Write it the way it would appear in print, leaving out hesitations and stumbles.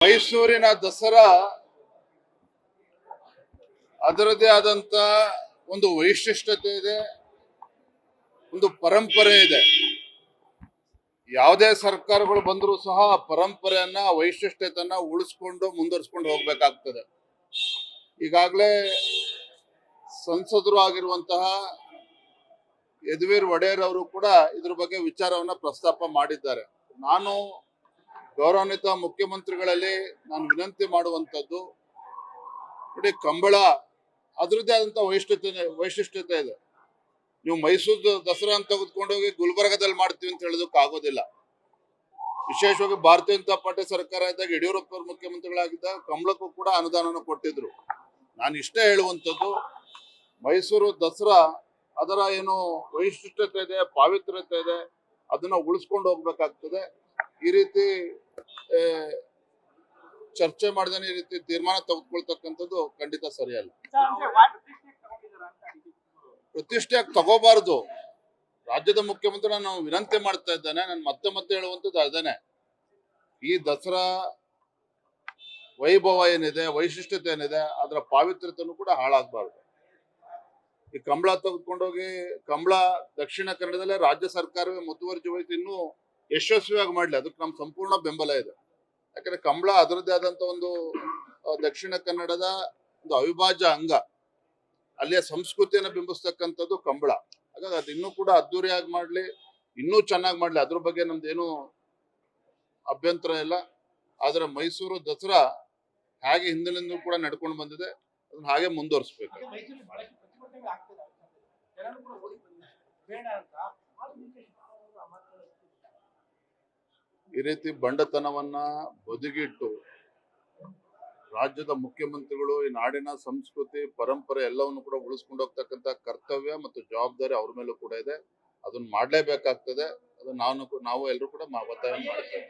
ಮೈಸೂರಿನ ದಸರಾ ಅದರದೇ ಆದಂತ ಒಂದು ವೈಶಿಷ್ಟ್ಯತೆ ಇದೆ, ಒಂದು ಪರಂಪರೆ ಇದೆ. ಯಾವುದೇ ಸರ್ಕಾರಗಳು ಬಂದರೂ ಸಹ ಪರಂಪರೆಯನ್ನ ವೈಶಿಷ್ಟ್ಯತೆಯನ್ನ ಉಳಿಸ್ಕೊಂಡು ಮುಂದುವರಿಸ್ಕೊಂಡು ಹೋಗ್ಬೇಕಾಗ್ತದೆ. ಈಗಾಗಲೇ ಸಂಸದರು ಆಗಿರುವಂತಹ ಯದುವೀರ್ ಒಡೆಯರ್ ಅವರು ಕೂಡ ಇದ್ರ ಬಗ್ಗೆ ವಿಚಾರವನ್ನ ಪ್ರಸ್ತಾಪ ಮಾಡಿದ್ದಾರೆ. ನಾನು ಗೌರವಾನ್ವಿತ ಮುಖ್ಯಮಂತ್ರಿಗಳಲ್ಲಿ ನಾನು ವಿನಂತಿ ಮಾಡುವಂಥದ್ದು, ನೋಡಿ, ಕಂಬಳ ಅದರದ್ದೇ ಆದಂತ ವೈಶಿಷ್ಟ್ಯತೆ ಇದೆ. ನೀವು ಮೈಸೂರು ದಸರಾ ಅಂತ ತೆಗೆದುಕೊಂಡೋಗಿ ಗುಲ್ಬರ್ಗದಲ್ಲಿ ಮಾಡ್ತೀವಿ ಅಂತ ಹೇಳೋದಕ್ಕೆ ಆಗೋದಿಲ್ಲ. ವಿಶೇಷವಾಗಿ ಭಾರತೀಯ ಜನತಾ ಪಾರ್ಟಿ ಸರ್ಕಾರ ಇದ್ದಾಗ ಯಡಿಯೂರಪ್ಪ ಮುಖ್ಯಮಂತ್ರಿಗಳಾಗಿದ್ದಾಗ ಕಂಬಳಕ್ಕೂ ಕೂಡ ಅನುದಾನವನ್ನು ಕೊಟ್ಟಿದ್ರು. ನಾನು ಇಷ್ಟೇ ಹೇಳುವಂಥದ್ದು, ಮೈಸೂರು ದಸರಾ ಅದರ ಏನು ವೈಶಿಷ್ಟ್ಯತೆ ಇದೆ, ಪಾವಿತ್ರ್ಯತೆ ಇದೆ, ಅದನ್ನ ಉಳಿಸ್ಕೊಂಡು ಹೋಗ್ಬೇಕಾಗ್ತದೆ. ಈ ರೀತಿ ಚರ್ಚೆ ಮಾಡಿದ್ರೆ ಈ ರೀತಿ ತೀರ್ಮಾನ ತೆಗೆದುಕೊಳ್ತಕ್ಕಂಥದ್ದು ಖಂಡಿತ ಸರಿಯಲ್ಲ. ಪ್ರತಿಷ್ಠೆಯಾಗಿ ತಗೋಬಾರ್ದು. ರಾಜ್ಯದ ಮುಖ್ಯಮಂತ್ರಿ ನಾನು ವಿನಂತಿ ಮಾಡ್ತಾ ಇದ್ದೇನೆ, ನಾನು ಮತ್ತೆ ಹೇಳುವಂಥದ್ದು ಅದೇನೆ. ಈ ದಸರಾ ವೈಭವ ಏನಿದೆ, ವೈಶಿಷ್ಟ್ಯತೆ ಏನಿದೆ, ಅದರ ಪಾವಿತ್ರ್ಯತೆನೂ ಕೂಡ ಹಾಳಾಗಬಾರ್ದು. ಈ ಕಂಬಳ ತೆಗೆದುಕೊಂಡೋಗಿ ಕಂಬಳ ದಕ್ಷಿಣ ಕನ್ನಡದಲ್ಲೇ ರಾಜ್ಯ ಸರ್ಕಾರವೇ ಮುತುವರ್ಜಿ ವಹಿಸಿ ಇನ್ನೂ ಯಶಸ್ವಿಯಾಗಿ ಮಾಡ್ಲಿ, ಅದಕ್ಕೆ ನಮ್ಮ ಸಂಪೂರ್ಣ ಬೆಂಬಲ ಇದೆ. ಯಾಕಂದ್ರೆ ಕಂಬಳ ಅದರದ್ದೇ ಆದಂತ ಒಂದು ದಕ್ಷಿಣ ಕನ್ನಡದ ಒಂದು ಅವಿಭಾಜ್ಯ ಅಂಗ, ಅಲ್ಲಿಯ ಸಂಸ್ಕೃತಿಯನ್ನು ಬಿಂಬಿಸ್ತಕ್ಕಂಥದ್ದು ಕಂಬಳ. ಹಾಗಾಗಿ ಅದು ಇನ್ನೂ ಕೂಡ ಅದ್ದೂರಿಯಾಗಿ ಮಾಡ್ಲಿ, ಇನ್ನೂ ಚೆನ್ನಾಗಿ ಮಾಡ್ಲಿ, ಅದ್ರ ಬಗ್ಗೆ ನಮ್ದೇನು ಅಭ್ಯಂತರ ಇಲ್ಲ. ಆದ್ರೆ ಮೈಸೂರು ದಸರಾ ಹಾಗೆ ಹಿಂದಿನಿಂದ ಕೂಡ ನಡ್ಕೊಂಡು ಬಂದಿದೆ, ಅದನ್ನ ಹಾಗೆ ಮುಂದುವರಿಸ್ಬೇಕು. ಈ ರೀತಿ ಬಂಡತನವನ್ನ ಬದಿಗಿಟ್ಟು ರಾಜ್ಯದ ಮುಖ್ಯಮಂತ್ರಿಗಳು ಈ ನಾಡಿನ ಸಂಸ್ಕೃತಿ ಪರಂಪರೆ ಎಲ್ಲವನ್ನು ಕೂಡ ಉಳಿಸ್ಕೊಂಡು ಹೋಗ್ತಕ್ಕಂಥ ಕರ್ತವ್ಯ ಮತ್ತು ಜವಾಬ್ದಾರಿ ಅವ್ರ ಮೇಲೂ ಕೂಡ ಇದೆ. ಅದನ್ನ ಮಾಡ್ಲೇಬೇಕಾಗ್ತದೆ. ಅದನ್ನ ನಾವು ಎಲ್ಲರೂ ಕೂಡ ಒತ್ತಾಯ ಮಾಡ್ತೇವೆ.